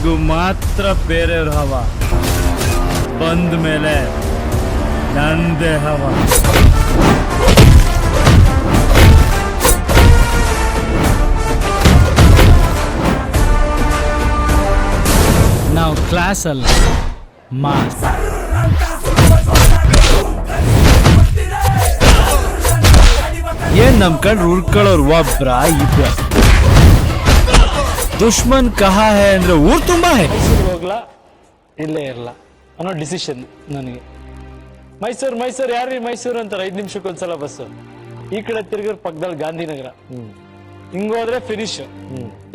ಅಲ್ಲಿವರೆಗೂ ಮಾತ್ರ ಬೇರೆಯವ್ರ ಹವ, ಬಂದ ಮೇಲೆ ನಂದೇ ಹವ. ನಾವು ಕ್ಲಾಸ್ ಅಲ್ಲ, ಮಾಸ್. ಏನ್ ನಮ್ ಕಂಡ್ರು ಉಳ್ಕೊಳ್ಳೋರು ಒಬ್ರ ಇಬ್ರ. ದುಶ್ಮನ್ ಕಹಾ ಹೇ ಅಂದ್ರೆ ಊರ್ ತುಂಬಾ ಹೇ. ಮೈಸೂರು ಹೋಗ್ಲಾ ಇಲ್ಲೇ ಇರಲ್ಲ ಅನ್ನೋ ಡಿಸಿಷನ್ ನನಗೆ. ಮೈಸೂರು ಯಾರ್ರಿ ಮೈಸೂರು ಅಂತಾರೆ 5 ನಿಮಿಷಕ್ಕೊಂದ್ಸಲ ಬಸ್ಸು. ಈ ಕಡೆ ತಿರ್ಗಿರ್ ಪಕ್ಕದಲ್ಲಿ ಗಾಂಧಿನಗರ, ಹಿಂಗೋದ್ರೆ ಫಿನಿಶ್,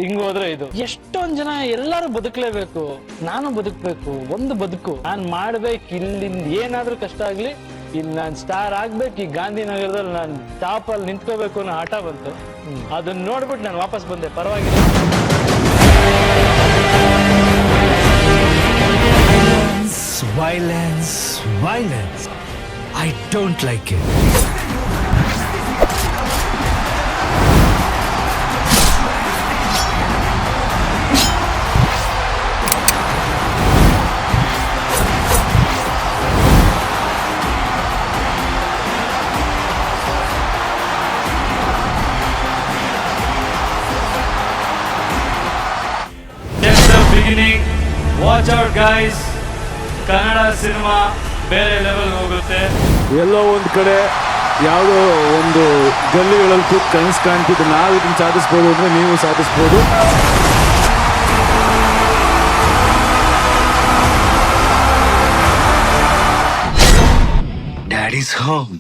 ಹಿಂಗೋದ್ರೆ ಇದು. ಎಷ್ಟೊಂದ್ ಜನ ಎಲ್ಲಾರು ಬದುಕಲೇಬೇಕು, ನಾನು ಬದುಕ್ಬೇಕು, ಒಂದು ಬದುಕು ನಾನ್ ಮಾಡ್ಬೇಕು. ಇಲ್ಲಿಂದ ಏನಾದ್ರೂ ಕಷ್ಟ ಆಗ್ಲಿ, ಇಲ್ಲಿ ನಾನ್ ಸ್ಟಾರ್ ಆಗ್ಬೇಕು. ಈ ಗಾಂಧಿನಗರದಲ್ಲಿ ನಾನ್ ಟಾಪ್ ಅಲ್ಲಿ ನಿಂತ್ಕೋಬೇಕು ಅನ್ನೋ ಆಟ ಬಂತು. ಅದನ್ನ ನೋಡ್ಬಿಟ್ಟು ನಾನು ವಾಪಸ್ ಬಂದೆ. ಪರವಾಗಿಲ್ಲ. Violence. I don't like it. Just the beginning. Watch out, guys. Kannada cinema ಬೇರೆ ಲೆವೆಲ್ ಹೋಗುತ್ತೆ. ಎಲ್ಲೋ ಒಂದು ಕಡೆ ಯಾವುದೋ ಒಂದು ಗಲ್ಲಿಗಳಲ್ಲಿ ಕೂತ್ ಕನಸು ಕಾಣ್ತಿದ್ದು ನಾವು ಇದನ್ನು ಸಾಧಿಸ್ಬೋದು ಅಂದ್ರೆ ನೀವು ಸಾಧಿಸ್ಬೋದು. Daddy's home.